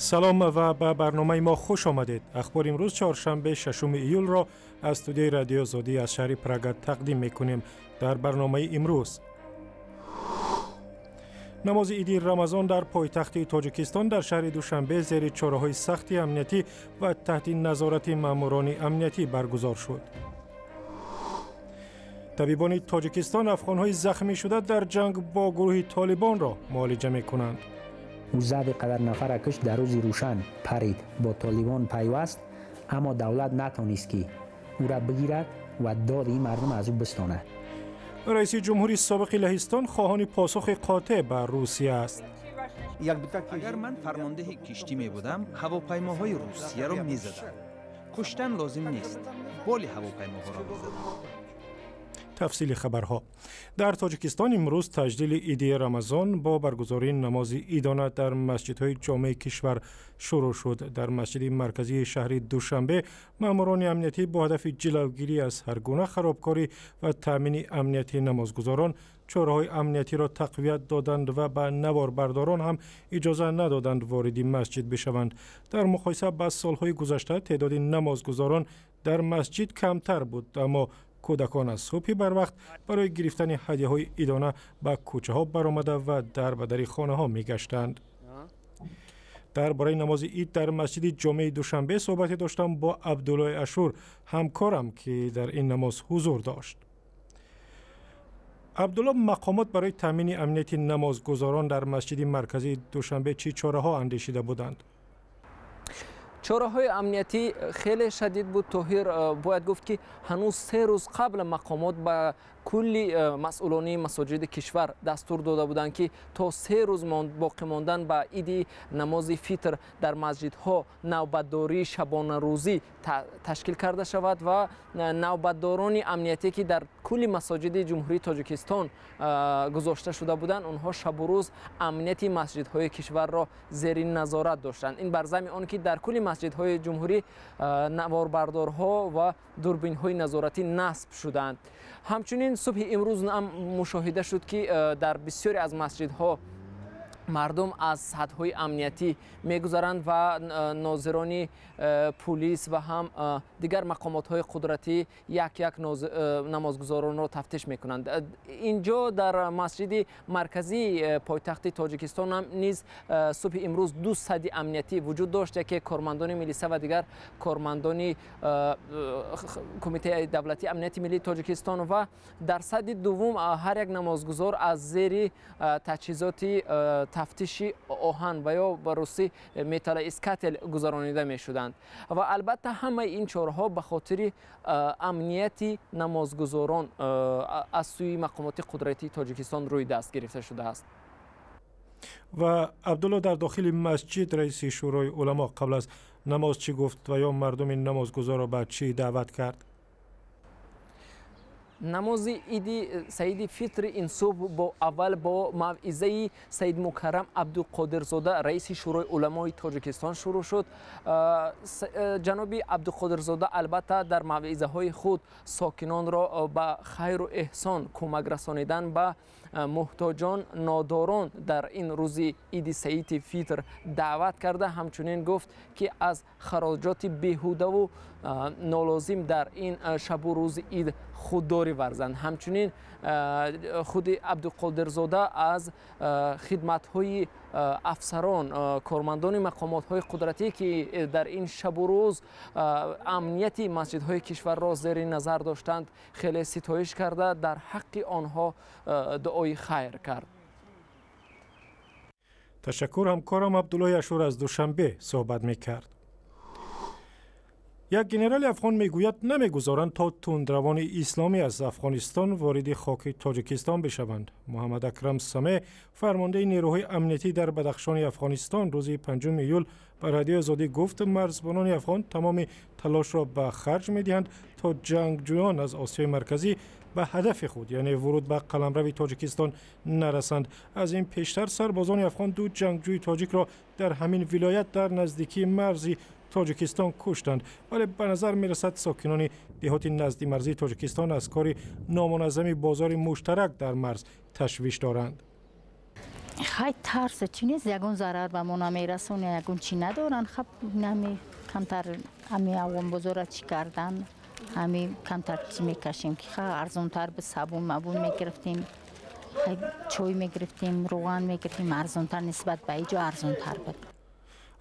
سلام و به برنامه ما خوش آمدید. اخبار امروز چهارشنبه ششم ایول را از استودیوی رادیو آزادی از شهر پراگ تقدیم میکنیم. در برنامه امروز نماز عید رمضان در پایتخت تاجیکستان در شهر دوشنبه زیر چاره‌های سخت امنیتی و تحت نظارت ماموران امنیتی برگزار شد. طبیبان تاجیکستان افغان‌های زخمی شده در جنگ با گروه طالبان را معالجه می‌کنند. او زد قدر نفر کش در روز روشن پرید با طالبان پیوست، اما دولت نتانست که او را بگیرد و داد این مردم از او بستاند. رئیس جمهوری سابق لهستان خواهان پاسخ قاطع بر روسیه است. اگر من فرمانده کشتی می بودم هواپیماهای روسیه را می زدم. کشتن لازم نیست، بال هواپیماها را می زدم. تفصیل خبرها. در تاجیکستان امروز تجلیل عید رمضان با برگزاری نماز عیدانه در مسجدهای جامع کشور شروع شد. در مسجد مرکزی شهر دوشنبه ماموران امنیتی با هدف جلوگیری از هر گونه خرابکاری و تامین امنیتی نمازگزاران چاره‌های امنیتی را تقویت دادند و به نواربرداران هم اجازه ندادند وارد مسجد بشوند. در مقایسه با سالهای گذشته تعداد نمازگزاران در مسجد کمتر بود، اما کودکان از صبح بر وقت برای گرفتن هدیه‌های عیدانه به کوچه‌ها برآمده و در به در خانه‌ها می‌گشتند. درباره نماز عید در مسجد جامع دوشنبه صحبت داشتم با عبدالله اشور، همکارم که در این نماز حضور داشت. عبدالله، مقامات برای تامین امنیت نمازگزاران در مسجد مرکزی دوشنبه چه چاره‌ها اندیشیده بودند؟ چاره‌های امنیتی خیلی شدید بود. طاهر، باید گفت که هنوز 3 روز قبل مقامات به کلی مسئولان مساجد کشور دستور داده بودند که تا 3 روز باقی ماندن به عید نماز فطر در مسجدها نوبتداری شبانه روزی تشکیل کرده شود و نوبتداران امنیتی که در کلی مساجد جمهوری تاجیکستان گذاشته شده بودند، اونها شب و روز امنیت مسجدهای کشور را زیر نظارت داشتند. این بر ضمن آن که در کلی مسجدهای جمهوری نواربردارها و دوربین‌های نظارتی نصب شدند. همچنین صبح امروز مشاهده شد که در بسیاری از مسجدها مردم از سدهای امنیتی میگذرند و ناظران پلیس و هم دیگر مقامات قدرتی یک نمازگزاران را تفتیش میکنند. اینجا در مسجد مرکزی پایتخت تاجیکستان هم نیز صبح امروز 2 سد امنیتی وجود داشت که کارمندان میلیسه و دیگر کارمندان کمیته دولتی امنیت ملی تاجیکستان و در سد دوم هر یک نمازگزار از زیر تجهیزات تفتیشی آهن و یا به روسی متال اسکاتل گذرانیده می شدند و البته همه این چاره‌ها به خاطر امنیت نمازگزاران از سوی مقامات قدرتی تاجیکستان روی دست گرفته شده است. و عبدالله، در داخل مسجد رئیس شورای علما قبل از نماز چی گفت و یا مردم این نمازگزار را به چی دعوت کرد؟ نماز عید سید فطر این صبح اول با موعظه سید مکرم عبدالقادرزاده رئیس شورای علمای تاجیکستان شروع شد. جناب عبدالقادرزاده البته در موعظه های خود ساکنان را به خیر و احسان کمک رسانیدن به محتاجان ناداران در این روز عید سید فطر دعوت کرده. همچنین گفت که از خراجات بیهوده و نالازم در این شب و روز عید خودداری ورزند. همچنین خود عبدالقادرزاده از خدمت‌های افسران کارمندان مقامات‌های قدرتی که در این شب و روز امنیت مسجدهای کشور را زیر نظر داشتند خیلی ستایش کرده، در حق آنها دعای خیر کرد. تشکر. همکارم عبدالله اشور از دوشنبه صحبت می‌کرد. یک گنرال افغان میگوید نمیگذارند تا تندروان اسلامی از افغانستان وارد خاک تاجیکستان بشوند. محمد اکرم سمه، فرمانده نیروهای امنیتی در بدخشان افغانستان، روز 5 ایول به رادیو آزادی گفت مرزبانان افغان تمام تلاش را به خرج می‌دهند تا جنگجویان از آسیای مرکزی به هدف خود یعنی ورود به قلمرو تاجیکستان نرسند. از این پیشتر سربازان افغان 2 جنگجوی تاجیک را در همین ولایت در نزدیکی مرز تاجیکستان کشتند، ولی به نظر می رسد ساکنان دهات نزدی مرزی تاجیکستان از کار نامنظم بازار مشترک در مرز تشویش دارند. خیلی ترس چی نیست یگون ضرر به ما نمیرسونه یگون چی ندارن خب نمی کمتر همی اوان بزرگ چی کردن همی کمتر چی میکشیم که خیلی ارزون تر به صابون مبون میگرفتیم چوی میگرفتیم روغن میگرفتیم ارزون تر نسبت به اینجا ارزون تر بود.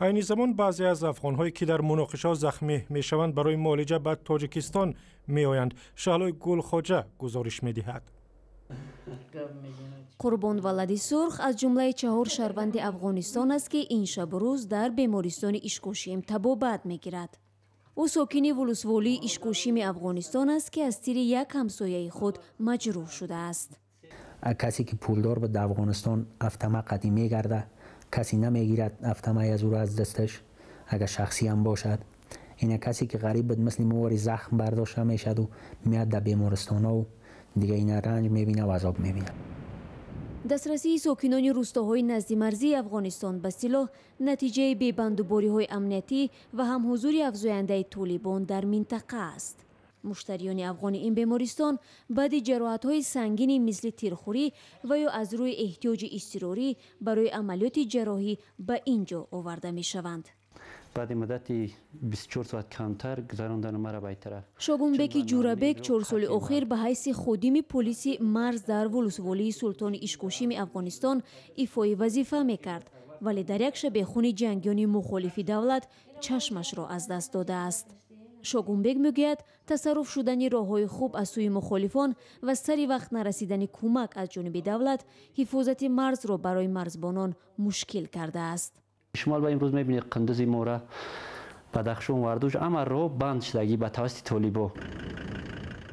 این زمان بعضی از افغان‌هایی که در مناقشه زخمی میشوند برای معالجه به تاجیکستان میآیند. شهلای گلخواجه گزارش میدهد. قربان ولدی سرخ از جمله 4 شهروند افغانستان است که این شب و روز در بیمارستان اشکوشیم تبابت میگیرد. او ساکن ولسوالی اشکوشیم افغانستان است که از تیر یک همسایه خود مجروح شده است. کسی که پولدار به افغانستان افتمه قدیم میگرده کسی نمیگیرد افتمه از او را از دستش اگر شخصی هم باشد. این کسی که غریب بود مثل مواری زخم برداشته میشد و میاد در بیمارستان و دیگه این رنج میبینه و عذاب میبینه. دسترسی ساکنان روستاهای نزد مرزی افغانستان به سلاح نتیجه بی‌بندوباری‌های امنیتی و هم حضور افزاینده طالبان در منطقه است. مشتریان افغان این بیمارستان بعد جراحت‌های سنگینی مثل تیرخوری و یا از روی احتیاج اضطراری برای عملیات جراحی به اینجا آورده می‌شوند. بعد مدت 24 ساعت کمتر گذراندن مرا به طرف. شاگونبک جورابک 4 سال اخیر به حیث خادم پلیس مرز در ولسوالی سلطان اشکوشیم افغانستان ایفای وظیفه میکرد ولی در یک شب خون جنگیان مخالف دولت چشمش را از دست داده است. شاگونبک میگوید تصرف شدن راههای خوب از سوی مخالفان و سری وقت نرسیدن کمک از جانب دولت حفاظت مرز را برای مرزبانان مشکل کرده است. شمال به امروز میبینید قندوز مورا بدخشان وردوش اما رو بند شدگی به توسط طالبان.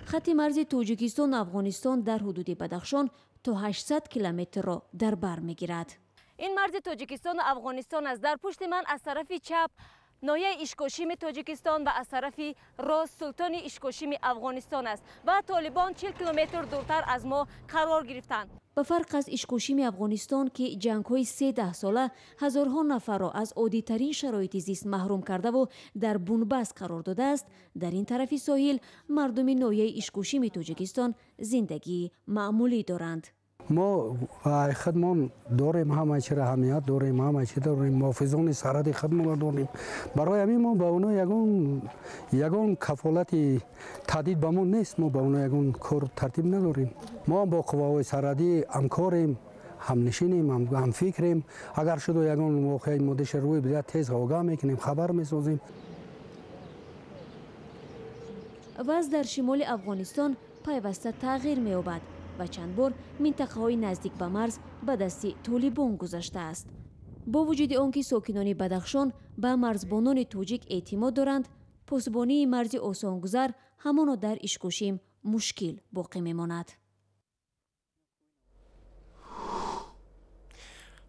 خط مرز تاجیکستان افغانستان در حدود بدخشان تا 800 کیلومتر را در بر میگیرد. این مرز تاجیکستان و افغانستان است. در پشت من از طرف چپ ناحیه اشکوشیم تاجیکستان و از طرف راست سلطان اشکوشیم افغانستان است و طالبان 40 کیلومتر دورتر از ما قرار گرفتند. به فرق از اشکوشیم افغانستان که جنگ‌های 13 ساله هزارها نفر را از عادی‌ترین شرایط زیست محروم کرده و در بنبست قرار داده است، در این طرف ساحل مردم ناحیه اشکوشیم تاجیکستان زندگی معمولی دارند. ما خودمان داریم همه چی را اهمیت داریم همه چی داریم محافظان سرحد خودمان داریم برای همین ما با اونا یگان کفالت تهدید به ما نیست ما با اونا یگان کار ترتیب نداریم ما با قواهای سرحدی همکاریم هم نشینیم هم فکریم اگر شد یگان واقعی مودش روی بده تیز آگاه میکنیم خبر میسازیم. وضع در شمال افغانستان پیوسته تغییر می‌یابد و چند بار منطقه‌های نزدیک به مرز به دست طالبان گذشته است. با وجود آنکه ساکنان بدخشان به مرزبانان تاجیک اعتماد دارند، پاسبانی مرز آسانگذر همانا در اشکوشیم مشکل باقی میماند.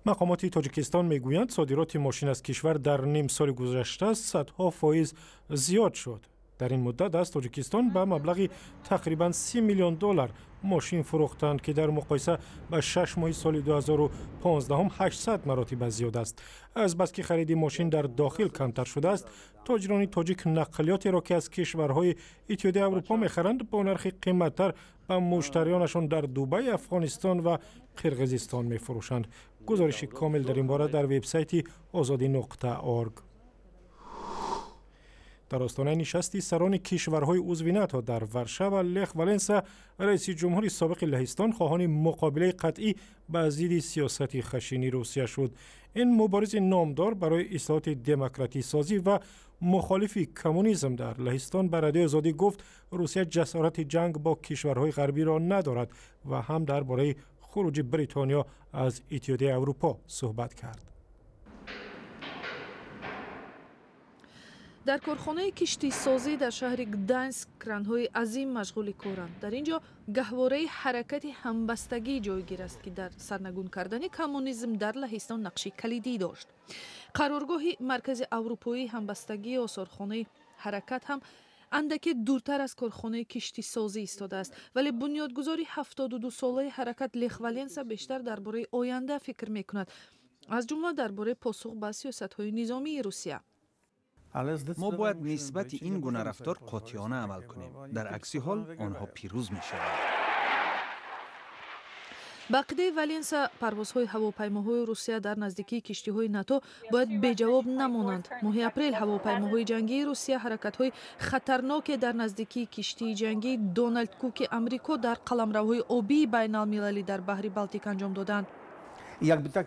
مقامات تاجیکستان میگویند صادرات ماشین از کشور در نیم سال گذشته صدها فایز زیاد شد. در این مدت از تاجیکستان به مبلغ تقریبا 30 میلیون دلار ماشین فروختند که در مقایسه با 6 ماه سال 2015 هم 800 مراتب زیاد است. از بس که خرید ماشین در داخل کمتر شده است، تاجران تاجیک نقلیاتی را که از کشورهای اتحادیه اروپا می‌خرند با نرخ قیمت‌تر به مشتریانشان در دبی، افغانستان و قرقیزستان می‌فروشند. گزارش کامل در این باره در وبسایت azadi.org. در آستانه نشستی سران کشورهای عضو ناتو در ورشو و لخ ولنسا، رئیس جمهور سابق لهستان خواهان مقابله قطعی با ضد سیاست خشنی روسیه شد. این مبارز نامدار برای اصلاحات دموکراتی سازی و مخالفی کمونیسم در لهستان به رادیو آزادی گفت روسیه جسارت جنگ با کشورهای غربی را ندارد و هم درباره خروج بریتانیا از اتحادیه اروپا صحبت کرد. در کارخانه کشتی سازی در شهر گدانسک کرانهای عظیم مشغول کارند. در اینجا گهواره حرکت همبستگی جایگیر است که در سرنگون کردن کمونیسم در لهستان نقشی کلیدی داشت. قرارگاه مرکز اروپایی همبستگی آثارخانه حرکت هم اندکی دورتر از کارخانه کشتی سازی ایستاده است، ولی بنیادگذاری 72 ساله حرکت لخ ولنسا بیشتر درباره آینده فکر میکند، از جمله درباره پاسخ به سیاست‌های نظامی روسیه. ما باید نسبت این گونه رفتار قاطعانه عمل کنیم. در عکس حال آنها پیروز می شوند. با عقیده ولنسا پروازهای هواپیماهای روسیه در نزدیکی کشتی‌های ناتو باید بی‌جواب نمانند. ماه اپریل هواپیماهای جنگی روسیه حرکت‌های خطرناک در نزدیکی کشتی جنگی دونالد کوک آمریکا در قلمروهای آبی بین‌المللی در بحر بالتیک انجام دادند.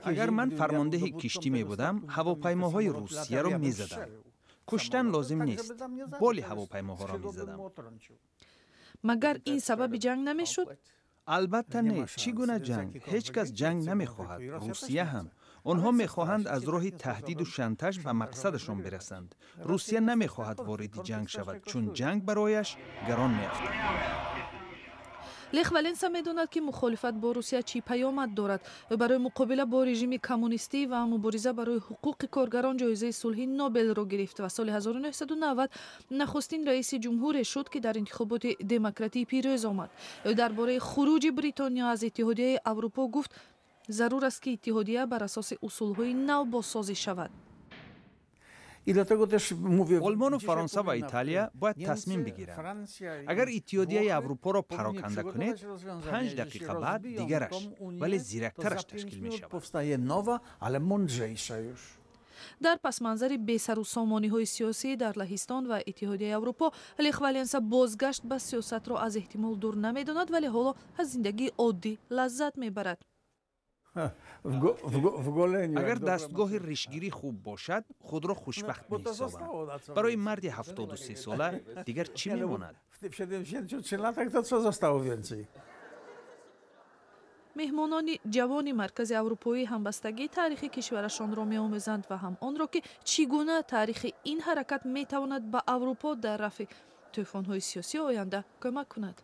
اگر من فرمانده کشتی می بودم هواپیماهای روسیه را می زدم. کشتن لازم نیست. بال هواپیماها را می زدم. مگر این سبب جنگ نمی شد؟ البته نه. چگونه جنگ؟ هیچ کس جنگ نمی خواهد. روسیه هم. آنها می خواهند از راه تهدید و شانتاژ به مقصدشان برسند. روسیه نمی خواهد وارد جنگ شود چون جنگ برایش گران می افتد. لخ ولنسا می‌داند که مخالفت با روسیه چی پیامد دارد و برای مقابله با رژیم کمونیستی و مبارزه برای حقوق کارگران جایزه صلح نوبل را گرفت و سال 1990 نخستین رئیس جمهور شد که در انتخابات دموکراتی پیروز آمد. درباره خروج بریتانیا از اتحادیه اروپا گفت ضرور است که اتحادیه بر اساس اصول‌های نو بازسازی شود. آلمان و فرانسه و ایتالیا باید تصمیم بگیرند. اگر اتحادیه اروپا را پراکنده کنید 5 دقیقه بعد دیگرش ولی زیرکترش تشکیل می شود. در پس منظر بی‌سر و سامانی‌های سیاسی در لهستان و اتحادیه اروپا لخ ولنسا بازگشت به سیاست را از احتمال دور نمی‌داند ولی حالا از زندگی عادی لذت می‌برد. اگر دستگاه ریشگیری خوب باشد خود را خوشبخت می‌حسابند. برای مرد 73 ساله دیگر چی می‌ماند؟ مهمانان جوان مرکز اروپایی همبستگی تاریخ کشورشان را می‌آموزند و هم آن را که چگونه تاریخ این حرکت می‌تواند به اروپا در رفع طوفان‌های سیاسی آینده کمک کند.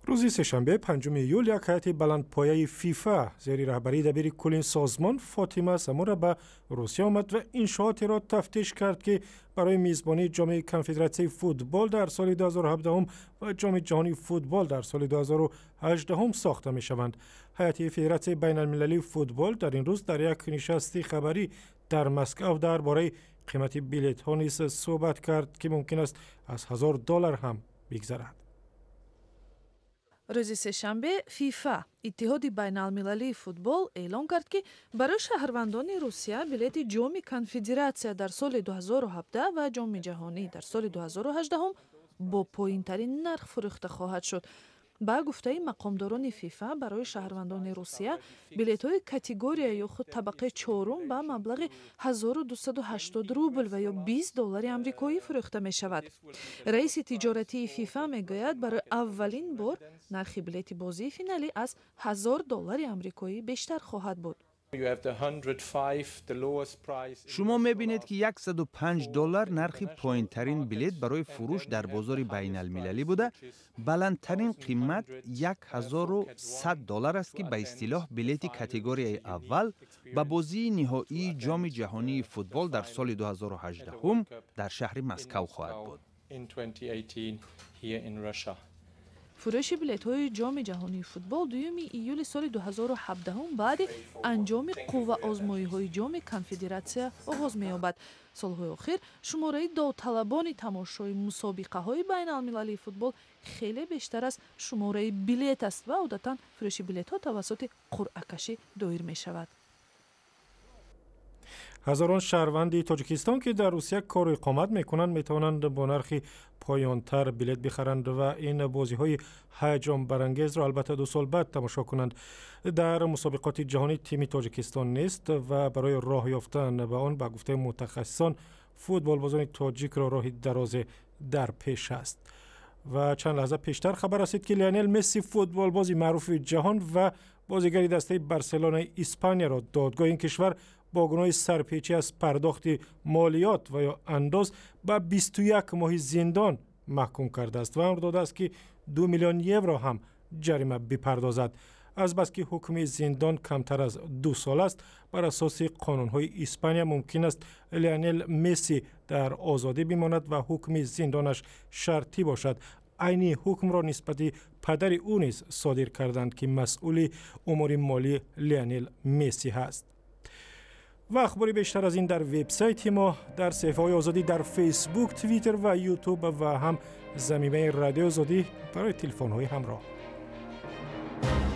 روز سه‌شنبه 5 ایول یک هیئت بلندپایه فیفا زیر رهبری دبیر کل سازمان فاطمه سمور به روسیه آمد و انشاءاتی را تفتیش کرد که برای میزبانی جام کنفدراسیون فوتبال در سال 2017 و جام جهانی فوتبال در سال 2018 ساخته می شوند. هیئت فدراسیون بین المللی فوتبال در این روز در یک نشست خبری در مسکو درباره قیمت بلیط ها نیز صحبت کرد که ممکن است از $1000 هم بگذرد. روز سه‌شنبه فیفا اتحاد بین المللی فوتبال اعلام کرد که برای شهروندان روسیه بلیط جام کنفدراسیون در سال 2017 و جام جهانی در سال 2018 با پایین‌ترین نرخ فروخته خواهد شد. با گفته مقامداران فیفا برای شهروندان روسیه بلیط‌های کاتگوری یا خود طبقه چهارم به مبلغ 1280 روبل و یا $20 آمریکایی فروخته می شود. رئیس تجارتی فیفا می گوید برای اولین بار نرخ بلیط بازی فینالی از $1000 آمریکایی بیشتر خواهد بود. شما می‌بینید که $105 نرخ پایین‌ترین بلیط برای فروش در بازار بین المللی بوده. بلندترین قیمت $1100 است که به اصطلاح بلیط کاتگوری اول به بازی نهایی جام جهانی فوتبال در سال 2018 در شهر مسکو خواهد بود. فروش بلیط‌های جام جهانی فوتبال 2 ایول سال 2017 بعد انجام قوه آزمایی‌های جام کنفدراسیون آغاز می‌یابد. سال‌های اخیر شماره داوطلبان تماشای مسابقه‌های بین‌المللی فوتبال خیلی بیشتر از شماره بلیط است و عادتاً فروش بلیط‌ها توسط قرعه‌کشی دایر می‌شود. هزاران شهروند تاجیکستان که در روسیه کار و اقامت میکنند میتوانند با نرخی پایانتر بلیط بخرند و این بازی‌های هیجان برانگیز را البته 2 سال بعد تماشا کنند. در مسابقات جهانی تیم تاجیکستان نیست و برای راه یافتن به آن به گفته متخصصان فوتبال بازان تاجیک را راه دراز در پیش است. و چند لحظه پیشتر خبر رسید که لیونل مسی فوتبال بازی معروف جهان و بازیگر دسته بارسلونای اسپانیا را دادگاه این کشور با گناه سرپیچی از پرداخت مالیات و یا انداز به 21 ماه زندان محکوم کرده است و امر داده است که 2 میلیون یورو هم جریمه بپردازد. از بس که حکم زندان کمتر از 2 سال است، بر اساس قانون‌های اسپانیا ممکن است لیونل مسی در آزادی بماند و حکم زندانش شرطی باشد. عینی حکم را نسبت پدر او نیز صادر کردند که مسئول امور مالی لیونل مسی هست. و اخباری بیشتر از این در وبسایت ما، در صفحه‌های آزادی در فیسبوک، توییتر و یوتیوب و هم زمینه رادیو آزادی برای تلفن‌های همراه. شد.